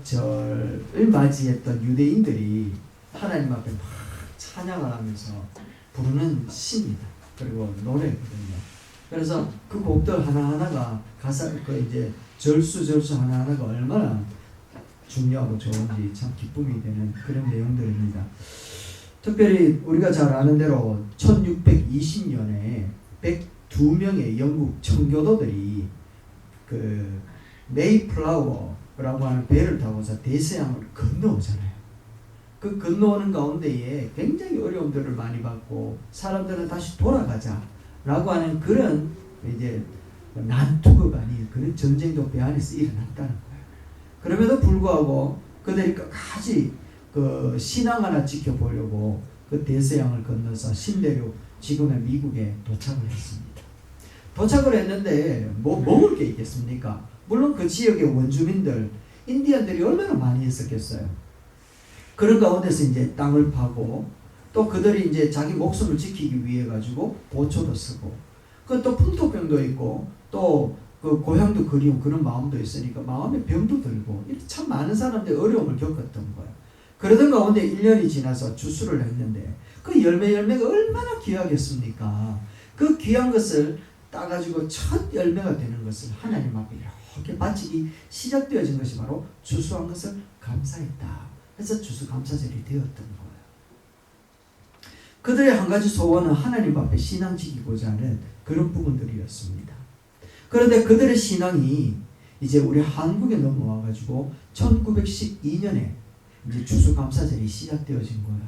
절을 맞이했던 유대인들이 하나님 앞에 막 찬양을 하면서 부르는 시입니다. 그리고 노래거든요. 그래서 그 곡들 하나하나가 가사, 이제 절수 하나하나가 얼마나 중요하고 좋은지 참 기쁨이 되는 그런 내용들입니다. 특별히 우리가 잘 아는 대로 1620년에 102명의 영국 청교도들이 그 메이플라워라고 하는 배를 타고서 대서양을 건너오잖아요. 그 건너오는 가운데에 굉장히 어려움들을 많이 받고 사람들은 다시 돌아가자라고 하는 그런 이제 난투극 아닌 그런 전쟁도 배 안에서 일어났다는 거예요. 그럼에도 불구하고 그들이 끝까지 그 신앙 하나 지켜보려고 그 대서양을 건너서 신대륙 지금의 미국에 도착을 했습니다. 도착을 했는데 뭐 먹을 게 있겠습니까? 물론 그 지역의 원주민들, 인디언들이 얼마나 많이 있었겠어요. 그런 가운데서 이제 땅을 파고 또 그들이 이제 자기 목숨을 지키기 위해 가지고 보초도 쓰고 그 또 풍토병도 있고 또 그 고향도 그리운 그런 마음도 있으니까 마음에 병도 들고 이렇게 참 많은 사람들이 어려움을 겪었던 거예요. 그러던 가운데 1년이 지나서 주수를 했는데 그 열매가 얼마나 귀하겠습니까? 그 귀한 것을 따가지고 첫 열매가 되는 것을 하나님 앞에 이렇게 바치기 시작되어진 것이 바로 주수한 것을 감사했다. 그래서 주수감사절이 되었던 거예요. 그들의 한 가지 소원은 하나님 앞에 신앙 지키고자 하는 그런 부분들이었습니다. 그런데 그들의 신앙이 이제 우리 한국에 넘어와가지고 1912년에 이제 주수감사절이 시작되어진 거예요.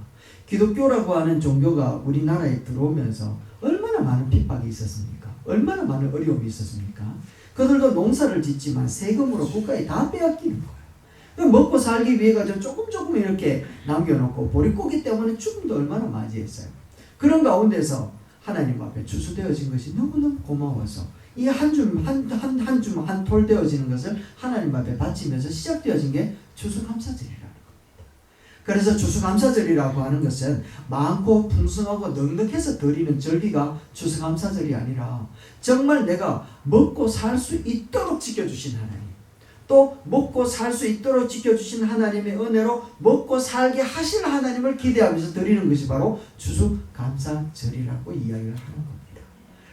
기독교라고 하는 종교가 우리나라에 들어오면서 얼마나 많은 핍박이 있었습니까? 얼마나 많은 어려움이 있었습니까? 그들도 농사를 짓지만 세금으로 국가에 다 빼앗기는 거예요. 먹고 살기 위해 가지고 조금 이렇게 남겨놓고 보릿고기 때문에 죽음도 얼마나 맞이했어요. 그런 가운데서 하나님 앞에 주수되어진 것이 너무너무 고마워서 이 한 톨 되어지는 것을 하나님 앞에 바치면서 시작되어진 게 주수감사절이라는 겁니다. 그래서 주수감사절이라고 하는 것은 많고 풍성하고 넉넉해서 드리는 절기가 주수감사절이 아니라 정말 내가 먹고 살 수 있도록 지켜주신 하나님, 또 먹고 살 수 있도록 지켜주신 하나님의 은혜로 먹고 살게 하실 하나님을 기대하면서 드리는 것이 바로 주수감사절이라고 이야기를 하는 겁니다.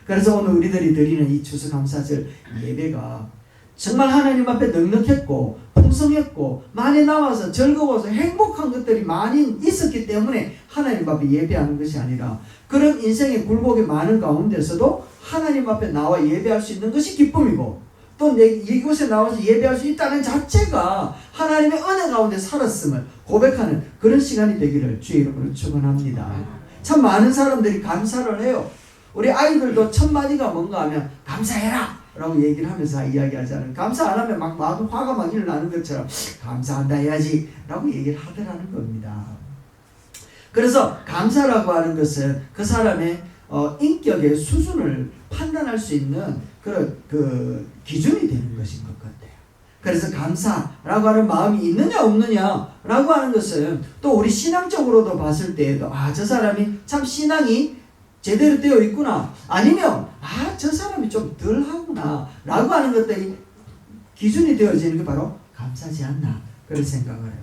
그래서 오늘 우리들이 드리는 이 추수감사절 예배가 정말 하나님 앞에 넉넉했고 풍성했고 많이 나와서 즐거워서 행복한 것들이 많이 있었기 때문에 하나님 앞에 예배하는 것이 아니라 그런 인생의 굴곡이 많은 가운데서도 하나님 앞에 나와 예배할 수 있는 것이 기쁨이고 또 이곳에 나와서 예배할 수 있다는 자체가 하나님의 은혜 가운데 살았음을 고백하는 그런 시간이 되기를 주의 이름으로 축원합니다. 참 많은 사람들이 감사를 해요. 우리 아이들도 첫 마디가 뭔가 하면 감사해라 라고 얘기를 하면서 이야기하잖아요. 감사 안 하면 막 화가 막 일어나는 것처럼 감사한다 해야지 라고 얘기를 하더라는 겁니다. 그래서 감사라고 하는 것은 그 사람의 인격의 수준을 판단할 수 있는 그 기준이 되는 것인 것 같아요. 그래서 감사라고 하는 마음이 있느냐 없느냐라고 하는 것은 또 우리 신앙적으로도 봤을 때에도 저 사람이 참 신앙이 제대로 되어 있구나 아니면 저 사람이 좀 덜하구나 라고 하는 것들이 기준이 되어지는 게 바로 감사지 않나 그런 생각을 해봐요.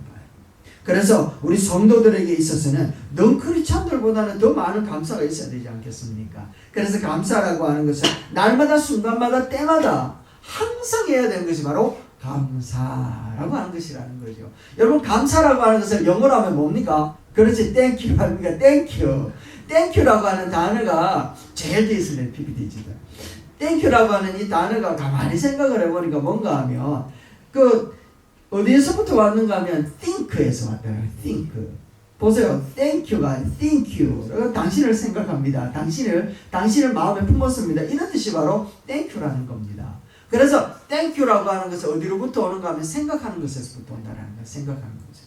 그래서 우리 성도들에게 있어서는 넌크리스찬들보다는 더 많은 감사가 있어야 되지 않겠습니까? 그래서 감사라고 하는 것은 날마다 순간마다 때마다 항상 해야 되는 것이 바로 감사라고 하는 것이라는 거죠. 여러분 감사라고 하는 것을 영어로 하면 뭡니까? 그렇지 땡큐 합니까? 땡큐. 땡큐라고 하는 단어가 제일 있으면 PPT지다. 땡큐라고 하는 이 단어가 가만히 생각을 해보니까 뭔가 하면 그 어디에서부터 왔는가 하면 think에서 왔다. think. 보세요. thankyou가 think you. 당신을 생각합니다. 당신을 마음에 품었습니다. 이런 뜻이 바로 thankyou라는 겁니다. 그래서 thankyou라고 하는 것은 어디로부터 오는가 하면 생각하는 것에서부터 온다라는 거예요. 생각하는 것에서.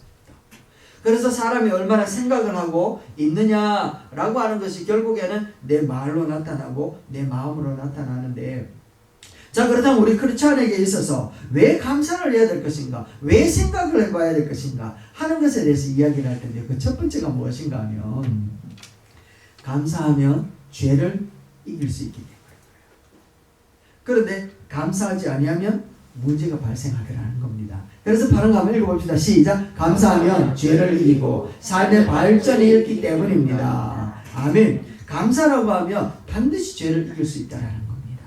그래서 사람이 얼마나 생각을 하고 있느냐라고 하는 것이 결국에는 내 말로 나타나고 내 마음으로 나타나는데 자 그렇다면 우리 크리스찬에게 있어서 왜 감사를 해야 될 것인가 왜 생각을 해봐야 될 것인가 하는 것에 대해서 이야기를 할 텐데 그 첫 번째가 무엇인가 하면 감사하면 죄를 이길 수 있기 때문에 그런데 감사하지 아니하면 문제가 발생하더라는 겁니다. 그래서 바른 거 한번 읽어봅시다. 시작. 감사하면 죄를 이기고 삶의 발전이 있기 때문입니다. 아멘. 감사라고 하면 반드시 죄를 이길 수 있다는 겁니다.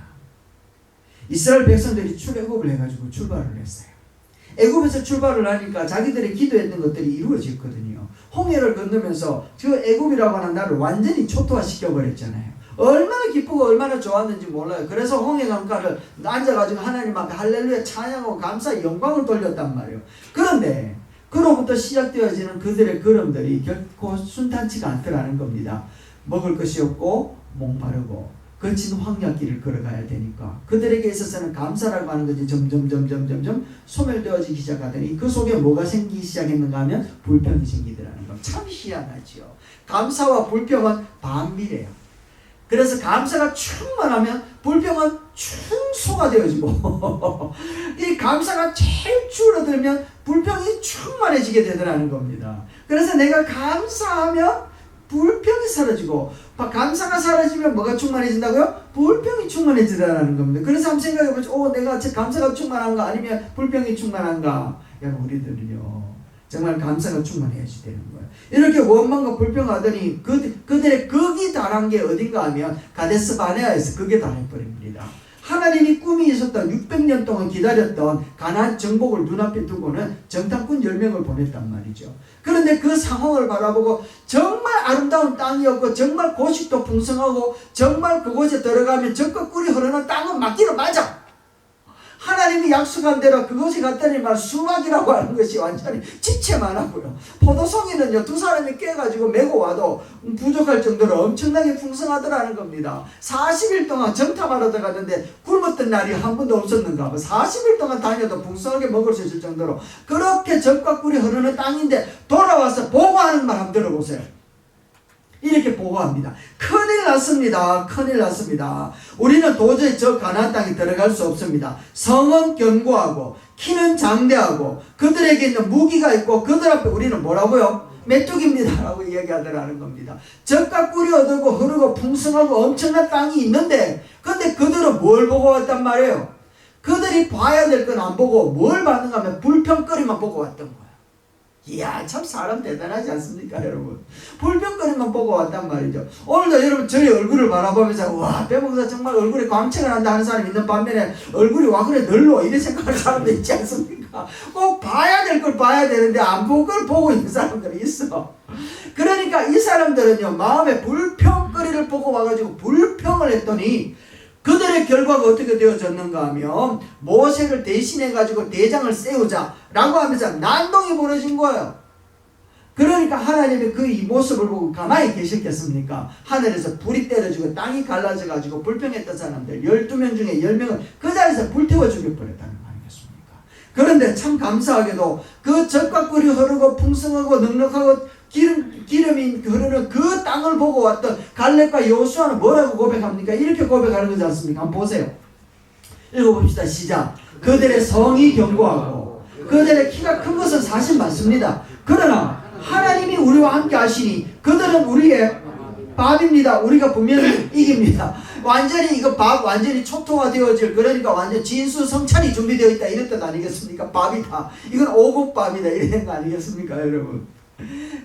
이스라엘 백성들이 출애굽을 해가지고 출발을 했어요. 애굽에서 출발을 하니까 자기들이 기도했던 것들이 이루어졌거든요. 홍해를 건너면서 그 애굽이라고 하는 나라를 완전히 초토화시켜버렸잖아요. 얼마나 기쁘고 얼마나 좋았는지 몰라요. 그래서 홍해 강가를 앉아가지고 하나님 앞에 할렐루야 찬양하고 감사 영광을 돌렸단 말이에요. 그런데 그로부터 시작되어지는 그들의 걸음들이 결코 순탄치가 않더라는 겁니다. 먹을 것이 없고 목마르고 거친 황야길을 걸어가야 되니까 그들에게 있어서는 감사라고 하는 것이 점점 소멸되어지기 시작하더니 그 속에 뭐가 생기기 시작했는가 하면 불평이 생기더라는 거. 참 희한하지요. 감사와 불평은 반비례해요. 그래서 감사가 충만하면 불평은 충소가 되어지고 이 감사가 제일 줄어들면 불평이 충만해지게 되더라는 겁니다. 그래서 내가 감사하면 불평이 사라지고 감사가 사라지면 뭐가 충만해진다고요? 불평이 충만해지더라는 겁니다. 그래서 한번 생각해보죠. 내가 감사가 충만한가 아니면 불평이 충만한가? 여러분 우리들은요 정말 감사가 충만해야지 되는 거예요. 이렇게 원망과 불평하더니 그들의 극이 달한 게 어딘가 하면 가데스 바네아에서 극에 달해버립니다. 하나님이 꿈이 있었던 600년 동안 기다렸던 가나안 정복을 눈앞에 두고는 정탐꾼 10명을 보냈단 말이죠. 그런데 그 상황을 바라보고 정말 아름다운 땅이었고 정말 고식도 풍성하고 정말 그곳에 들어가면 적과 꿀이 흐르는 땅은 맞기는 맞아. 하나님이 약속한 대로 그곳에 갔더니만 수박이라고 하는 것이 완전히 집채만 하고요. 포도송이는요 2사람이 깨가지고 메고 와도 부족할 정도로 엄청나게 풍성하더라는 겁니다. 40일 동안 정탐하러 들어갔는데 굶었던 날이 한 번도 없었는가 봐. 40일 동안 다녀도 풍성하게 먹을 수 있을 정도로 그렇게 젖과 꿀이 흐르는 땅인데 돌아와서 보고하는 말 한번 들어보세요. 이렇게 보고합니다. 큰일 났습니다. 큰일 났습니다. 우리는 도저히 저 가나안 땅에 들어갈 수 없습니다. 성은 견고하고 키는 장대하고 그들에게 있는 무기가 있고 그들 앞에 우리는 뭐라고요? 메뚜기입니다 라고 이야기하더라는 겁니다. 젖과 꿀이 얻고 흐르고 풍성하고 엄청난 땅이 있는데 근데 그들은 뭘 보고 왔단 말이에요? 그들이 봐야 될 건 안 보고 뭘 봤는가 하면 불평거리만 보고 왔던 거예요. 이야 참 사람 대단하지 않습니까 여러분? 불평거리만 보고 왔단 말이죠. 오늘도 여러분 저희 얼굴을 바라보면서 와 배목사 정말 얼굴에 광채가 난다 하는 사람이 있는 반면에 얼굴이 와 그래 널로 이래 생각하는 사람도 있지 않습니까? 꼭 봐야 될 걸 봐야 되는데 안 본 걸 보고 있는 사람들이 있어. 그러니까 이 사람들은요 마음에 불평거리를 보고 와가지고 불평을 했더니 그들의 결과가 어떻게 되어졌는가 하면 모세를 대신해가지고 대장을 세우자 라고 하면서 난동이 벌어진 거예요. 그러니까 하나님이 그 이 모습을 보고 가만히 계셨겠습니까? 하늘에서 불이 때려지고 땅이 갈라져가지고 불평했던 사람들 12명 중에 10명을 그 자리에서 불태워 죽여버렸다는 거 아니겠습니까? 그런데 참 감사하게도 그 젖과 꿀이 흐르고 풍성하고 넉넉하고 기름이 흐르는 그 땅을 보고 왔던 갈렙과 여호수아는 뭐라고 고백합니까? 이렇게 고백하는 거지 않습니까? 한번 보세요. 읽어봅시다. 시작. 그들의 성이 견고하고 그들의 키가 큰 것은 사실 맞습니다. 그러나 하나님이 우리와 함께 하시니 그들은 우리의 밥입니다. 우리가 분명히 이깁니다. 완전히 이거 밥 완전히 초토화 되어질 그러니까 완전 진수성찬이 준비되어 있다 이런 뜻 아니겠습니까? 밥이다. 이건 오곡밥이다 이런 거 아니겠습니까 여러분?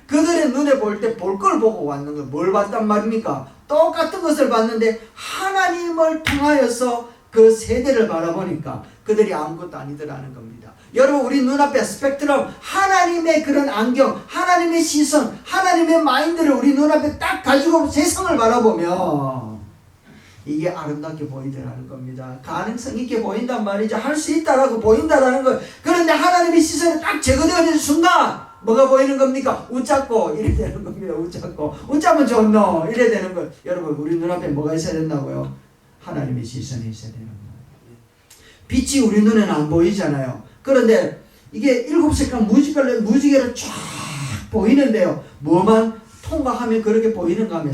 그들의 눈에 볼 때 볼 걸 보고 왔는 거 뭘 봤단 말입니까? 똑같은 것을 봤는데 하나님을 통하여서 그 세대를 바라보니까 그들이 아무것도 아니더라는 겁니다. 여러분 우리 눈앞에 스펙트럼 하나님의 그런 안경 하나님의 시선 하나님의 마인드를 우리 눈앞에 딱 가지고 세상을 바라보면 이게 아름답게 보이더라는 겁니다. 가능성 있게 보인단 말이죠. 할 수 있다라고 보인다라는 거. 그런데 하나님의 시선이 딱 제거되어지는 순간 뭐가 보이는 겁니까? 웃잡고 이래 되는 겁니다. 웃잡으면 좋노 이래 되는 거. 여러분 우리 눈앞에 뭐가 있어야 된다고요? 하나님의 시선이 있어야 되는 거예요. 빛이 우리 눈에는 안 보이잖아요. 그런데 이게 7색깔 무지개로 쫙 보이는데요. 뭐만 통과하면 그렇게 보이는가 하면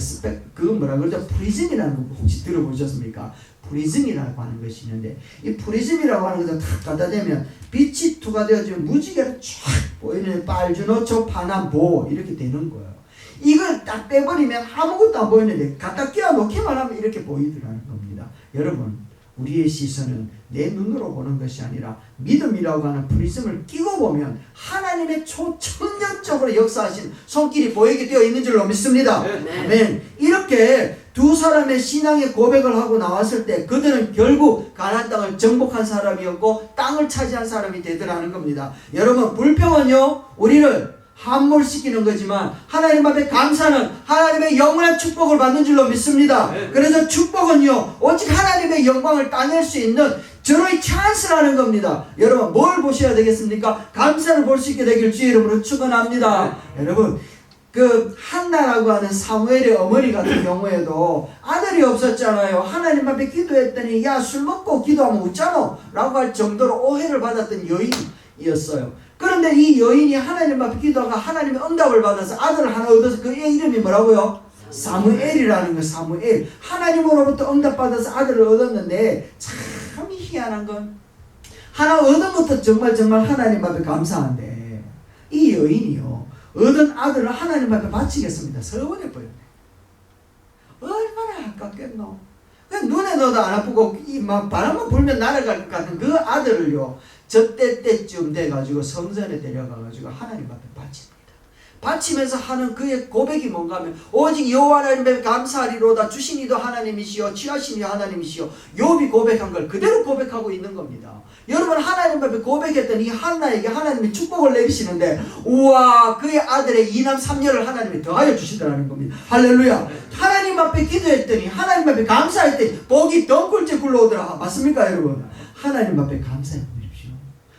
그건 뭐라 그러죠? 프리즘이라는 거 혹시 들어보셨습니까? 프리즘이라고 하는 것이 있는데 이 프리즘이라고 하는 것을 탁 갖다 대면 빛이 투과되어지면 무지개로 쫙 보이는 빨주노초 파남보 이렇게 되는 거예요. 이걸 딱 빼버리면 아무것도 안 보이는데 갖다 끼워 놓기만 하면 이렇게 보이더라는 겁니다. 여러분 우리의 시선은 내 눈으로 보는 것이 아니라 믿음이라고 하는 프리즘을 끼고 보면 하나님의 초천년적으로 역사하신 손길이 보이게 되어 있는 줄로 믿습니다. 아멘. 이렇게 두 사람의 신앙의 고백을 하고 나왔을 때 그들은 결국 가나안 땅을 정복한 사람이었고 땅을 차지한 사람이 되더라는 겁니다. 여러분, 불평은요 우리를 함몰시키는 거지만 하나님 앞에 감사는 하나님의 영원한 축복을 받는 줄로 믿습니다. 그래서 축복은요 오직 하나님의 영광을 따낼 수 있는 저의 찬스라는 겁니다. 여러분, 뭘 보셔야 되겠습니까? 감사를 볼 수 있게 되길 주의 이름으로 축원합니다. 여러분, 그 한나라고 하는 사무엘의 어머니 같은 경우에도 아들이 없었잖아요. 하나님 앞에 기도했더니 야, 술 먹고 기도하면 웃잖아 라고 할 정도로 오해를 받았던 여인이었어요. 그런데 이 여인이 하나님 앞에 기도하가 하나님의 응답을 받아서 아들을 하나 얻어서 그 애 이름이 뭐라고요? 사무엘이라는 거예요. 사무엘. 하나님으로부터 응답받아서 아들을 얻었는데 참 희한한 건 하나 얻은 것도 정말 하나님 앞에 감사한데 이 여인이요 얻은 아들을 하나님 앞에 바치겠습니다. 서원해 보였네. 얼마나 아깝겠노. 눈에 넣어도 안 아프고 막 바람만 불면 날아갈 것 같은 그 아들을요 때쯤 돼가지고 성전에 데려가가지고 하나님 앞에 바칩니다. 바치면서 하는 그의 고백이 뭔가 하면 오직 여호와 하나님께 감사하리로다. 주신 이도 하나님이시여 취하신 이도 하나님이시여. 욥이 고백한 걸 그대로 고백하고 있는 겁니다. 여러분, 하나님 앞에 고백했더니 이 한나에게 하나님이 축복을 내리시는데 우와, 그의 아들의 2남 3녀를 하나님이 더하여 주시더라는 겁니다. 할렐루야. 하나님 앞에 기도했더니 하나님 앞에 감사했더니 복이 덩굴째 굴러오더라. 맞습니까 여러분? 하나님 앞에 감사해 보십시오.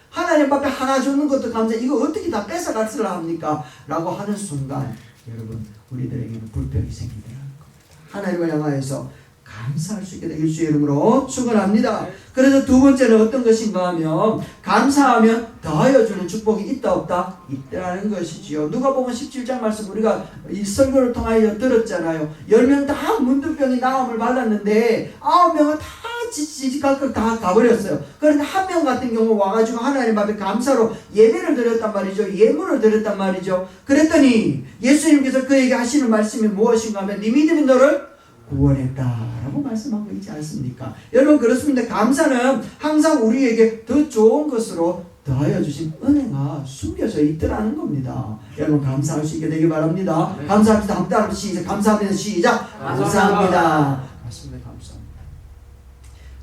하나님 앞에 하나 주는 것도 감사해. 이거 어떻게 다 뺏어갔으라 합니까? 라고 하는 순간 여러분, 우리들에게는 불평이 생기더라는 겁니다. 하나님을 향하여서 감사할 수 있게 되길 주의 이름으로 축원합니다. 그래서 두 번째는 어떤 것인가 하면 감사하면 더하여 주는 축복이 있다 없다? 있다는 것이지요. 누가복음 17장 말씀 우리가 이 설교를 통하여 들었잖아요. 10명 다 문둥병이 나음을 받았는데 9명은 다 지지각각 다 가버렸어요. 그런데 한 명 같은 경우 와가지고 하나님 앞에 감사로 예배를 드렸단 말이죠. 예물을 드렸단 말이죠. 그랬더니 예수님께서 그에게 하시는 말씀이 무엇인가 하면 네 믿음이 너를 구원했다라고 말씀하고 있지 않습니까? 여러분, 그렇습니다. 감사는 항상 우리에게 더 좋은 것으로 더하여 주신 은혜가 숨겨져 있더라는 겁니다. 여러분, 감사할 수 있게 되길 바랍니다. 네. 감사합니다. 한 따라 시작. 감사합니다. 시작. 감사합니다. 맞습니다. 감사합니다.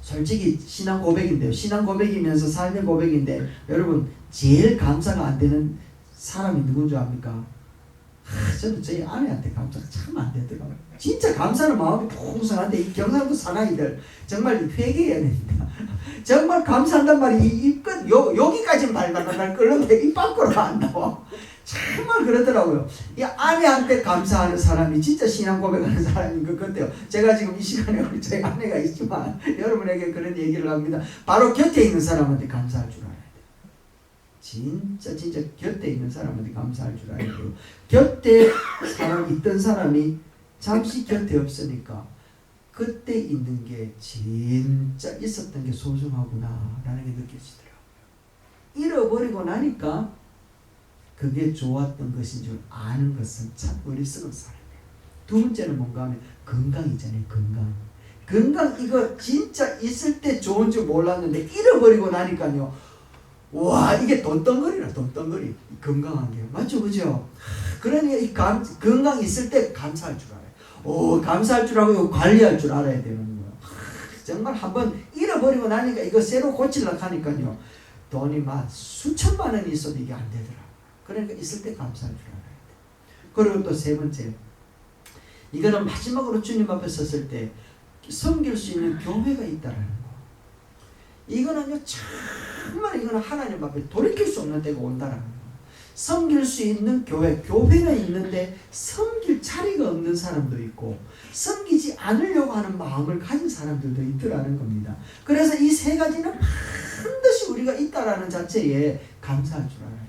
솔직히 신앙 고백인데요. 신앙 고백이면서 삶의 고백인데 여러분, 제일 감사가 안 되는 사람이 누군 줄 압니까? 저는 저희 아내한테 감사가 참 안 되더라고요. 진짜 감사는 마음이 풍성한데 이 경상도 사나이들 정말 회개해야 됩니다. 정말 감사한단 말이 입끝 여기까지는 발발발 끓는데 입 밖으로 안 나와. 정말 그러더라고요. 이 아내한테 감사하는 사람이 진짜 신앙 고백하는 사람인 것 같아요. 제가 지금 이 시간에 우리 저희 아내가 있지만 여러분에게 그런 얘기를 합니다. 바로 곁에 있는 사람한테 감사할 줄 알아요. 진짜 곁에 있는 사람한테 감사할 줄 알아야 돼요. 곁에 있던 사람이 잠시 곁에 없으니까 그때 있는 게 진짜 있었던 게 소중하구나 라는 게 느껴지더라고요. 잃어버리고 나니까 그게 좋았던 것인 줄 아는 것은 참 어리석은 사람이에요. 두 번째는 뭔가 하면 건강이잖아요. 건강 이거 진짜 있을 때 좋은 줄 몰랐는데 잃어버리고 나니까요. 와, 이게 돈덩어리라. 건강한 게 맞죠, 그죠? 그러니까 이 건강 있을 때 감사할 줄 알아요. 감사할 줄 알고 관리할 줄 알아야 되는 거예요. 정말 한번 잃어버리고 나니까 이거 새로 고치려고 하니까요, 돈이 막 수천만 원이 있어도 이게 안 되더라고요. 그러니까 있을 때 감사할 줄 알아야 돼요. 그리고 또 세 번째, 이거는 마지막으로 주님 앞에 섰을 때 섬길 수 있는 교회가 있다라는 거. 이거는요, 정말 이거는 하나님 앞에 돌이킬 수 없는 때가 온다라는 거예요. 섬길 수 있는 교회는 있는데 섬길 자리가 없는 사람도 있고 섬기지 않으려고 하는 마음을 가진 사람들도 있더라는 겁니다. 그래서 이 세 가지는 반드시 우리가 있다라는 자체에 감사할 줄 알아야 돼요.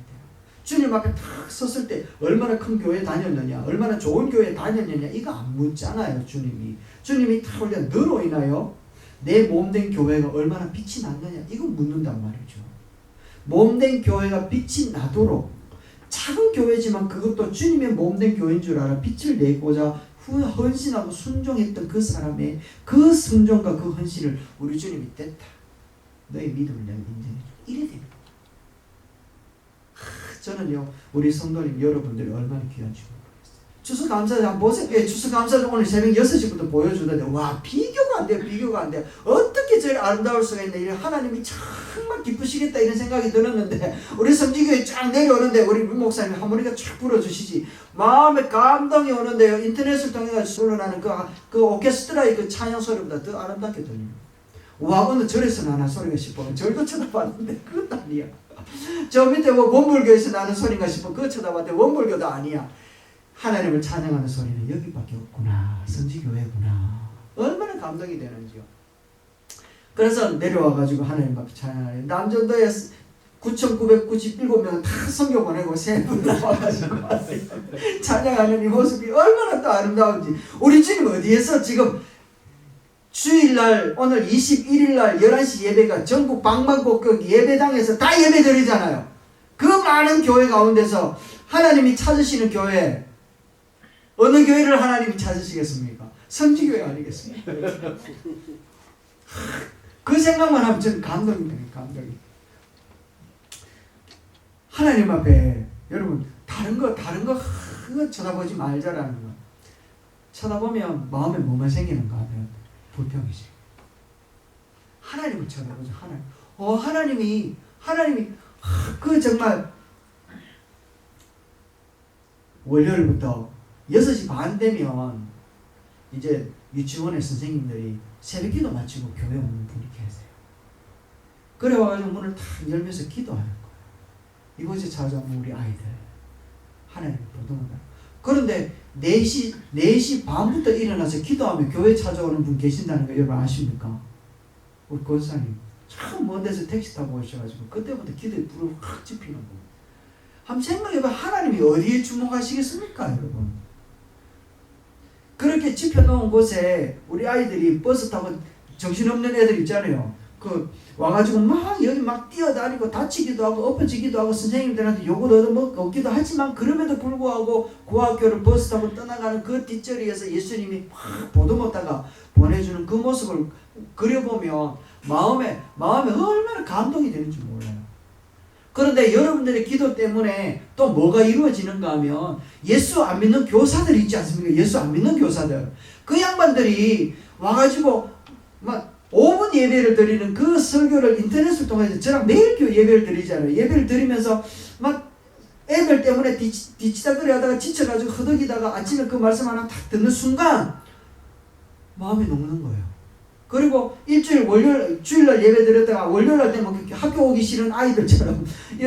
주님 앞에 탁 섰을 때 얼마나 큰 교회 다녔느냐, 얼마나 좋은 교회 다녔느냐 이거 안 묻잖아요. 주님이 탁 올려 너로 인하여 내 몸된 교회가 얼마나 빛이 났느냐 이거 묻는단 말이죠. 몸된 교회가 빛이 나도록 작은 교회지만 그것도 주님의 몸된 교회인 줄 알아 빛을 내고자 헌신하고 순종했던 그 사람의 그 순종과 그 헌신을 우리 주님이 됐다. 너의 믿음을 내가 인정해 줘. 이래 되는 거예요. 저는요, 우리 성도님 여러분들이 얼마나 귀한 줄 모르겠어요. 추수감사절 한번 보세요. 추수감사절 오늘 새벽 6시부터 보여주던데, 와, 비교가 안 돼요. 비교가 안 돼요. 어떻게 저리 아름다울 수가 있나. 이런 하나님이 정말 기쁘시겠다 이런 생각이 들었는데, 우리 성지교회 쫙 내려오는데 우리 목사님 하모니카 쫙 불어주시지. 마음에 감동이 오는데요. 인터넷을 통해서 흘러나는 그 오케스트라의 그 찬양 소리보다 더 아름답게 들립니다. 와, 오늘 절에서 나는 소리가 싶어. 절도 쳐다봤는데 그것도 아니야. 저 밑에 뭐 원불교에서 나는 소리가 싶어. 그거 쳐다봤는데 원불교도 아니야. 하나님을 찬양하는 소리는 여기밖에 없구나. 성지교회구나. 얼마나 감동이 되는지요. 그래서 내려와가지고 하나님 앞에 찬양하는 남전도에 9,997명 다 선교 보내고 세 분 나와가지고 찬양하는 이 모습이 얼마나 또 아름다운지. 우리 주님 어디에서 지금 주일날 오늘 21일날 11시 예배가 전국 방방곡곡 예배당에서 다 예배 드리잖아요. 그 많은 교회 가운데서 하나님이 찾으시는 교회, 어느 교회를 하나님이 찾으시겠습니까? 성지교회 아니겠습니까? 그 생각만 하면 저는 감동이 돼요. 감동이. 하나님 앞에 여러분 다른 거 그거 쳐다보지 말자라는 거. 쳐다보면 마음에 뭐만 생기는가 하면 불평이지. 하나님을 쳐다보자. 하나님. 하나님이 그 정말 월요일부터 6시 반 되면 이제 유치원의 선생님들이 새벽기도 마치고 교회 오는 분이 계세요. 그래 와가지고 문을 탁 열면서 기도하는 거예요. 이곳에 찾아오는 우리 아이들 하나님을 보동한다. 그런데 4시 반부터 일어나서 기도하며 교회 찾아오는 분 계신다는 거 여러분 아십니까? 우리 권사님 참 먼 데서 택시 타고 오셔가지고 그때부터 기도에 불을 확 지피는 거예요. 한번 생각해봐. 하나님이 어디에 주목하시겠습니까 여러분? 그렇게 지펴놓은 곳에 우리 아이들이 버스 타고 정신없는 애들 있잖아요. 그 와가지고 막 여기 막 뛰어다니고 다치기도 하고 엎어지기도 하고 선생님들한테 욕을 얻어먹기도 하지만 그럼에도 불구하고 그 학교를 버스 타고 떠나가는 그 뒷자리에서 예수님이 막 보도 못하가 보내주는 그 모습을 그려보면 마음에 얼마나 감동이 되는지 몰라요. 그런데 여러분들의 기도 때문에 또 뭐가 이루어지는가 하면 예수 안 믿는 교사들 있지 않습니까? 예수 안 믿는 교사들. 그 양반들이 와가지고 막 5분 예배를 드리는 그 설교를 인터넷을 통해서 저랑 매일 예배를 드리잖아요. 예배를 드리면서 막 애들 때문에 뒤치다거리 하다가 지쳐가지고 허덕이다가 아침에 그 말씀 하나 탁 듣는 순간 마음이 녹는 거예요. 그리고 주일날 예배 드렸다가 월요일날 되면 학교 오기 싫은 아이들처럼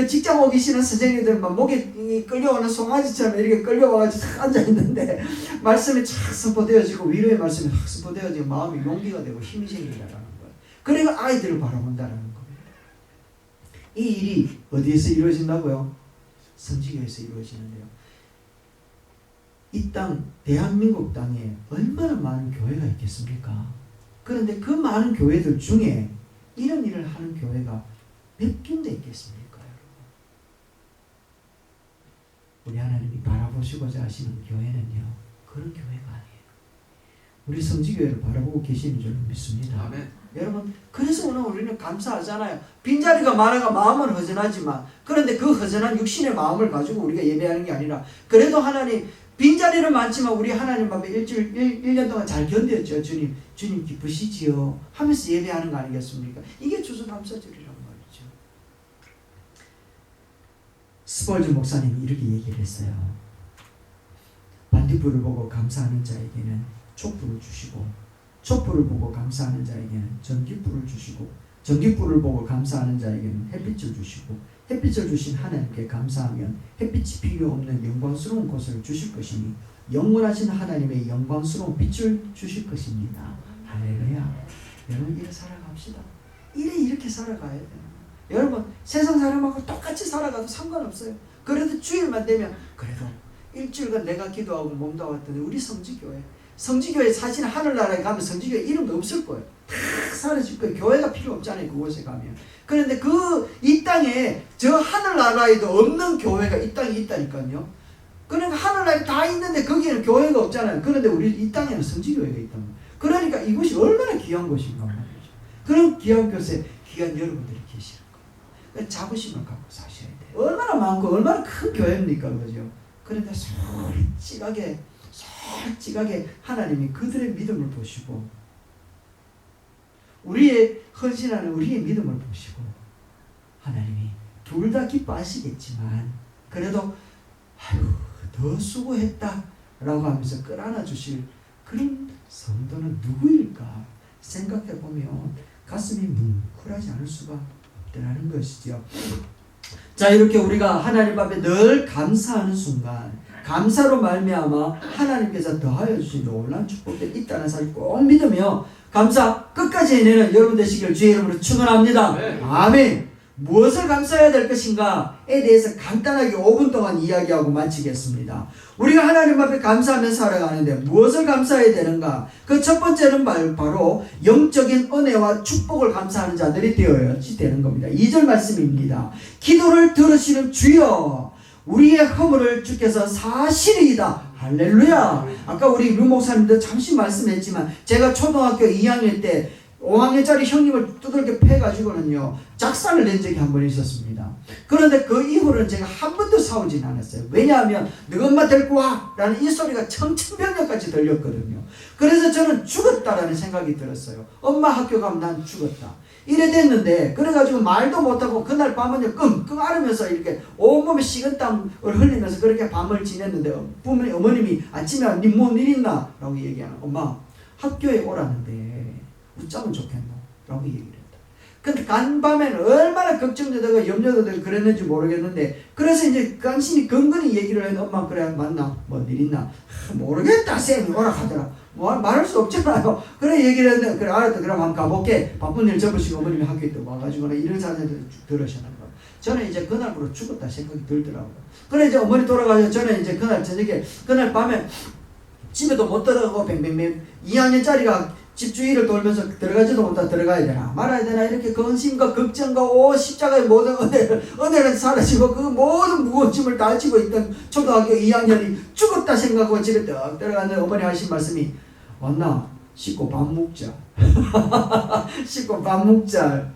직장 오기 싫은 선생님들 막 목에 끌려오는 송아지처럼 이렇게 끌려와가지고 앉아있는데 말씀이 착 선포되어지고 위로의 말씀이 확 선포되어지고 마음이 용기가 되고 힘이 생긴다는 거예요. 그리고 아이들을 바라본다는 겁니다. 이 일이 어디에서 이루어진다고요? 성지교에서 이루어지는데요. 이 땅 대한민국 땅에 얼마나 많은 교회가 있겠습니까? 그런데 그 많은 교회들 중에 이런 일을 하는 교회가 몇 군데 있겠습니까, 여러분? 우리 하나님이 바라보시고자 하시는 교회는요, 그런 교회가 아니에요. 우리 성지교회를 바라보고 계시는 줄 믿습니다. 아멘. 여러분, 그래서 오늘 우리는 감사하잖아요. 빈자리가 많아가 마음은 허전하지만, 그런데 그 허전한 육신의 마음을 가지고 우리가 예배하는 게 아니라, 그래도 하나님, 빈자리는 많지만 우리 하나님 앞에 1년 동안 잘 견뎠죠. 주님 기쁘시지요 하면서 예배하는 거 아니겠습니까? 이게 추수감사절이란 말이죠. 스펄전 목사님이 이렇게 얘기를 했어요. 반딧불을 보고 감사하는 자에게는 촛불을 주시고, 촛불을 보고 감사하는 자에게는 전깃불을 주시고, 전깃불을 보고 감사하는 자에게는 햇빛을 주시고, 햇빛을 주신 하나님께 감사하면 햇빛이 필요 없는 영광스러운 곳을 주실 것이니 영원하신 하나님의 영광스러운 빛을 주실 것입니다. 할렐루야. 여러분 이렇게 살아갑시다. 이렇게 살아가야 돼요. 여러분 세상 사람하고 똑같이 살아가도 상관없어요. 그래도 주일만 되면 그래도 일주일간 내가 기도하고 몸도 왔더니 우리 성지교회 사실 하늘나라에 가면 성지교회 이름도 없을 거예요. 다 사라질 거예요. 교회가 필요 없잖아요. 그곳에 가면. 그런데 이 땅에 저 하늘나라에도 없는 교회가 이 땅에 있다니까요. 그러니까 하늘나라에 다 있는데 거기에는 교회가 없잖아요. 그런데 우리 이 땅에는 성지교회가 있단 말이에요. 그러니까 이것이 얼마나 귀한 것인가 말이죠. 그런 귀한 곳에 귀한 여러분들이 계시는 거예요. 자부심을 갖고 사셔야 돼요. 얼마나 많고 얼마나 큰 교회입니까, 그죠? 그런데 솔직하게 하나님이 그들의 믿음을 보시고 우리의 헌신하는 우리의 믿음을 보시고 하나님이 둘 다 기뻐하시겠지만 그래도 아유 더 수고했다 라고 하면서 끌어안아 주실 그런 성도는 누구일까 생각해 보면 가슴이 뭉클하지 않을 수가 없다는 것이죠. 자, 이렇게 우리가 하나님 앞에 늘 감사하는 순간 감사로 말미암아 하나님께서 더하여 주신 놀라운 축복들이 있다는 사실을 꼭 믿으며 감사 끝까지 해내는 여러분 되시길 주의 이름으로 축원합니다. 네. 아멘. 무엇을 감사해야 될 것인가에 대해서 간단하게 5분 동안 이야기하고 마치겠습니다. 우리가 하나님 앞에 감사하면서 살아가는데 무엇을 감사해야 되는가? 그 첫 번째는 바로 영적인 은혜와 축복을 감사하는 자들이 되어야지 되는 겁니다. 2절 말씀입니다. 기도를 들으시는 주여 우리의 허물을 주께서 사시리이다. 할렐루야. 아까 우리 류 목사님도 잠시 말씀했지만 제가 초등학교 2학년 때 5학년짜리 형님을 두들겨 패가지고는요 작살을 낸 적이 한 번 있었습니다. 그런데 그 이후로는 제가 한 번도 싸우진 않았어요. 왜냐하면 너 엄마 데리고 와 라는 이 소리가 청천벽력까지 들렸거든요. 그래서 저는 죽었다라는 생각이 들었어요. 엄마 학교 가면 난 죽었다 이래 됐는데, 그래가지고 말도 못하고 그날 밤은요 끙끙 앓으면서 이렇게 온몸에 식은땀을 흘리면서 그렇게 밤을 지냈는데 어머님이 아침에 니 뭔 일 있나? 라고 얘기하는. 엄마 학교에 오라는데 웃자면 좋겠노? 라고 얘기를 했다. 근데 간밤에는 얼마나 걱정되다가 염려되다가 그랬는지 모르겠는데, 그래서 이제 간신히 근근히 얘기를 했는데, 엄마 그래 맞나? 뭔 일 있나? 모르겠다 쌤이 오라 하더라. 뭐 말할 수 없잖아요. 그래 얘기를 했는데, 그래 알았다 그럼 한번 가볼게. 바쁜 일 접으시고 어머님이 학교에 또 와가지고 이런 사람들 들으시는 거. 저는 이제 그날부로 죽었다 생각이 들더라고요. 그래 이제 어머니 돌아가서 저는 이제 그날 저녁에 그날 밤에 집에도 못 들어가고 뱅뱅뱅 2학년짜리가 집 주위를 돌면서 들어가지도 못하고 들어가야 되나 말아야 되나 이렇게 근심과 걱정과 십자가의 모든 은혜는 사라지고 그 모든 무거운 짐을 다 지고 있던 초등학교 2학년이 죽었다 생각하고 집에 떡 들어갔는데 어머니 하신 말씀이 왔나? 씻고 밥 먹자. 씻고 밥 먹자.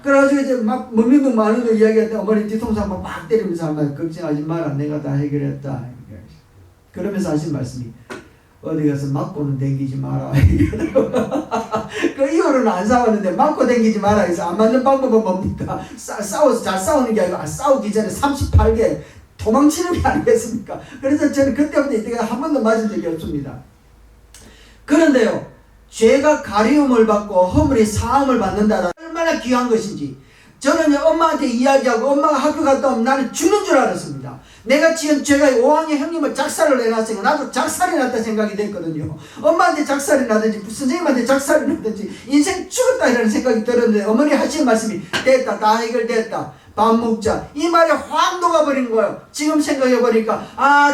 그래가지고 이제 막 먹는 둥 마는 둥 이야기했는데 어머니 뒤통수 한번 막 때리면서 한번 걱정하지 마라 내가 다 해결했다. 그러면서 하신 말씀이 어디 가서 맞고는 댕기지 마라. 그 이후로는 안 싸웠는데 맞고 댕기지 마라 해서 안 맞는 방법은 뭡니까? 싸워서 잘 싸우는 게 아니고 싸우기 전에 38개 도망치는 게 아니겠습니까? 그래서 저는 그때부터 이때가 한 번도 맞은 적이 없습니다. 그런데요, 죄가 가리움을 받고 허물이 사함을 받는다라 얼마나 귀한 것인지 저는 엄마한테 이야기하고 엄마가 학교 갔다 오면 나는 죽는 줄 알았습니다. 내가 지은 죄가 5학년 형님을 작살을 내놨으니까 나도 작살이 났다 생각이 됐거든요. 엄마한테 작살이 나든지 선생님한테 작살이 나든지 인생 죽었다 이라는 생각이 들었는데 어머니 하신 말씀이 됐다 다 해결됐다 밥 먹자 이 말이 확 녹아버린 거예요. 지금 생각해보니까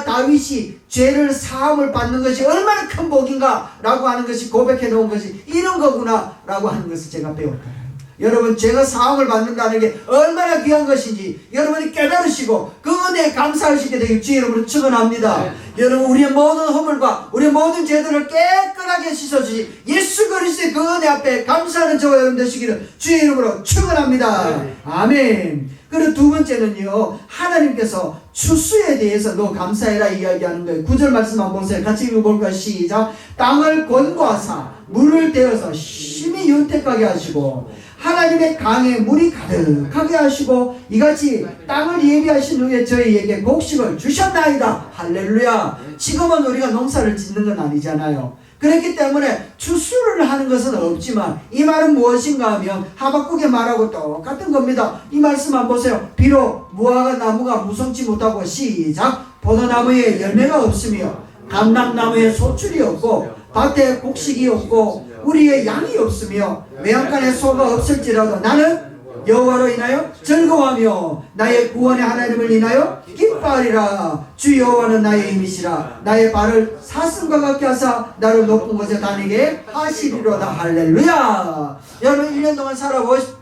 다윗이 죄를 사함을 받는 것이 얼마나 큰 복인가 라고 하는 것이 고백해 놓은 것이 이런 거구나 라고 하는 것을 제가 배웠다. 여러분 죄가 사함을 받는다는 게 얼마나 귀한 것인지 여러분이 깨달으시고 그 은혜에 감사하시게 되길 주의 이름으로 축원합니다. 네. 여러분 우리의 모든 허물과 우리의 모든 죄들을 깨끗하게 씻어주시 예수 그리스도의 그 은혜 앞에 감사하는 저와 여러분 되시기를 주의 이름으로 축원합니다. 네. 아멘. 그리고 두 번째는요, 하나님께서 추수에 대해서 너 감사해라 이야기하는 거예요. 9절 말씀 한번 보세요. 같이 읽어볼까요? 시작. 땅을 권고하사 물을 대어서 심히 윤택하게 하시고 하나님의 강에 물이 가득하게 하시고 이같이 땅을 예비하신 후에 저희에게 곡식을 주셨나이다. 할렐루야. 지금은 우리가 농사를 짓는 건 아니잖아요. 그렇기 때문에 추수를 하는 것은 없지만 이 말은 무엇인가 하면 하박국의 말하고 똑같은 겁니다. 이 말씀 한번 보세요. 비록 무화과 나무가 무성치 못하고 시작. 포도나무에 열매가 없으며 감람나무에 소출이 없고 밭에 곡식이 없고 우리의 양이 없으며 외양간에 소가 없을지라도 나는 여호와로 인하여 즐거워하며 나의 구원의 하나님을 인하여 기뻐하리라. 주 여호와는 나의 힘이시라. 나의 발을 사슴과 같게 하사 나를 높은 곳에 다니게 하시리로다. 할렐루야. 여러분 1년 동안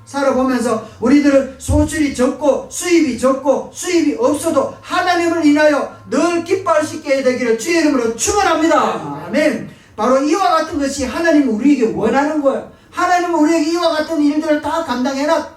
살아보면서 우리들은 소출이 적고 수입이 적고 수입이 없어도 하나님을 인하여 늘 기뻐할 수 있게 되기를 주의 이름으로 축원합니다. 아멘. 바로 이와 같은 것이 하나님은 우리에게 원하는 거예요. 하나님은 우리에게 이와 같은 일들을 다 감당해라.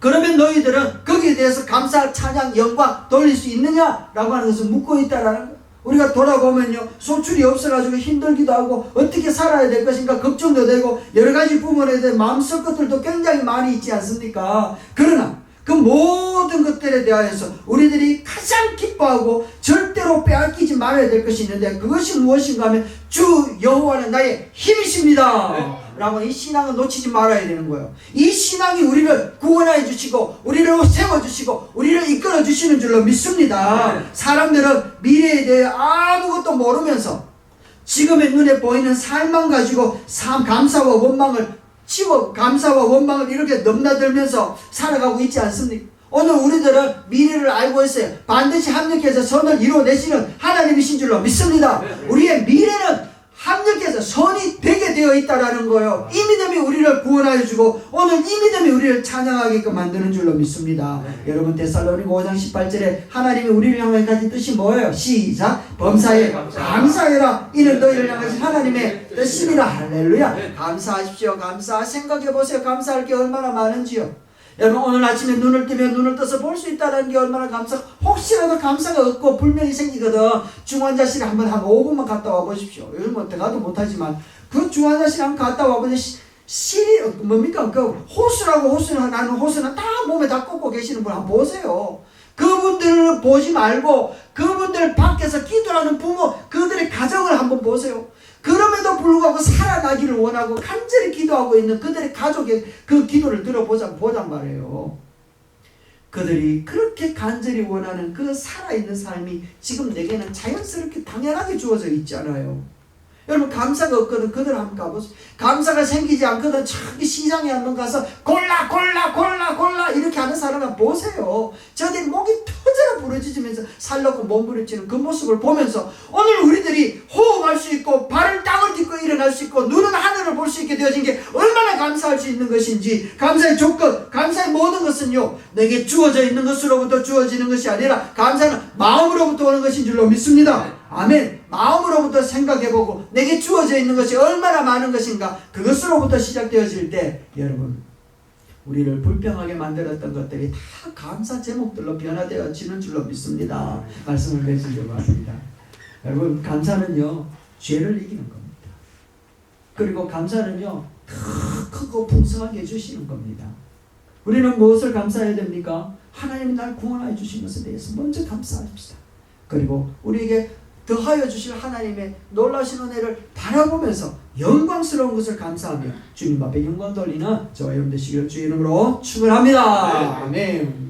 그러면 너희들은 거기에 대해서 감사, 찬양, 영광 돌릴 수 있느냐라고 하는 것을 묻고 있다라는 거예요. 우리가 돌아보면요, 소출이 없어가지고 힘들기도 하고 어떻게 살아야 될 것인가 걱정도 되고 여러 가지 부분에 대해 마음속 것들도 굉장히 많이 있지 않습니까? 그러나 그 모든 것들에 대하여서 우리들이 가장 기뻐하고 절대로 빼앗기지 말아야 될 것이 있는데 그것이 무엇인가 하면 주 여호와는 나의 힘이십니다 라고 이 신앙을 놓치지 말아야 되는 거예요. 이 신앙이 우리를 구원하여 주시고 우리를 세워주시고 우리를 이끌어 주시는 줄로 믿습니다. 사람들은 미래에 대해 아무것도 모르면서 지금의 눈에 보이는 삶만 가지고 감사와 원망을 감사와 원망을 이렇게 넘나들면서 살아가고 있지 않습니까? 오늘 우리들은 미래를 알고 있어요. 반드시 합력해서 선을 이루어내시는 하나님이신 줄로 믿습니다. 우리의 미래는 합력해서 선이 되게 되어 있다라는 거예요. 이 믿음이 우리를 구원하여 주고 오늘 이 믿음이 우리를 찬양하게끔 만드는 줄로 믿습니다. 여러분 데살로니가 5장 18절에 하나님이 우리를 향해 가진 뜻이 뭐예요? 시작! 범사에 감사해라. 이는 너희를 향하신 하나님의 뜻입니다. 할렐루야. 감사하십시오. 생각해보세요. 감사할 게 얼마나 많은지요. 여러분 오늘 아침에 눈을 뜨면 눈을 떠서 볼 수 있다는 게 얼마나 혹시라도 감사가 없고 불면이 생기거든. 중환자실에 한번 한 5분만 갔다 와 보십시오. 요즘 뭐 들어가도 못하지만 그 중환자실에 한번 갔다 와보면 실이 뭡니까? 그 호수는 다 몸에 다 꽂고 계시는 분 한번 보세요. 그분들을 보지 말고 그분들 밖에서 기도하는 부모 그들의 가정을 한번 보세요. 그럼에도 불구하고 살아나기를 원하고 간절히 기도하고 있는 그들의 가족의 그 기도를 들어보잔 말이에요. 그들이 그렇게 간절히 원하는 그 살아있는 삶이 지금 내게는 자연스럽게 당연하게 주어져 있잖아요. 여러분 감사가 없거든 그들 한번 가보세요. 감사가 생기지 않거든 저기 시장에 한번 가서 골라 이렇게 하는 사람을 보세요. 저들이 목이 터져라 부러지면서 살놓고 몸부림치는 그 모습을 보면서 오늘 우리들이 호흡할 수 있고 발을 땅을 딛고 일어날 수 있고 눈은 하늘을 볼 수 있게 되어진 게 얼마나 감사할 수 있는 것인지. 감사의 조건, 감사의 모든 것은요 내게 주어져 있는 것으로부터 주어지는 것이 아니라 감사는 마음으로부터 오는 것인 줄로 믿습니다. 아멘. 마음으로부터 생각해보고 내게 주어져 있는 것이 얼마나 많은 것인가 그것으로부터 시작되어질 때 여러분 우리를 불평하게 만들었던 것들이 다 감사 제목들로 변화되어지는 줄로 믿습니다. 말씀을 맺으려고 합니다. 여러분 감사는요 죄를 이기는 겁니다. 그리고 감사는요 더 크고 풍성하게 해주시는 겁니다. 우리는 무엇을 감사해야 됩니까? 하나님이 날 구원하여 주신 것에 대해서 먼저 감사합시다. 그리고 우리에게 더하여 주실 하나님의 놀라신 은혜를 바라보면서 영광스러운 것을 감사하며 주님 앞에 영광 돌리는 저와 여러분 되시기를 주의 이름으로 축원합니다. 아멘.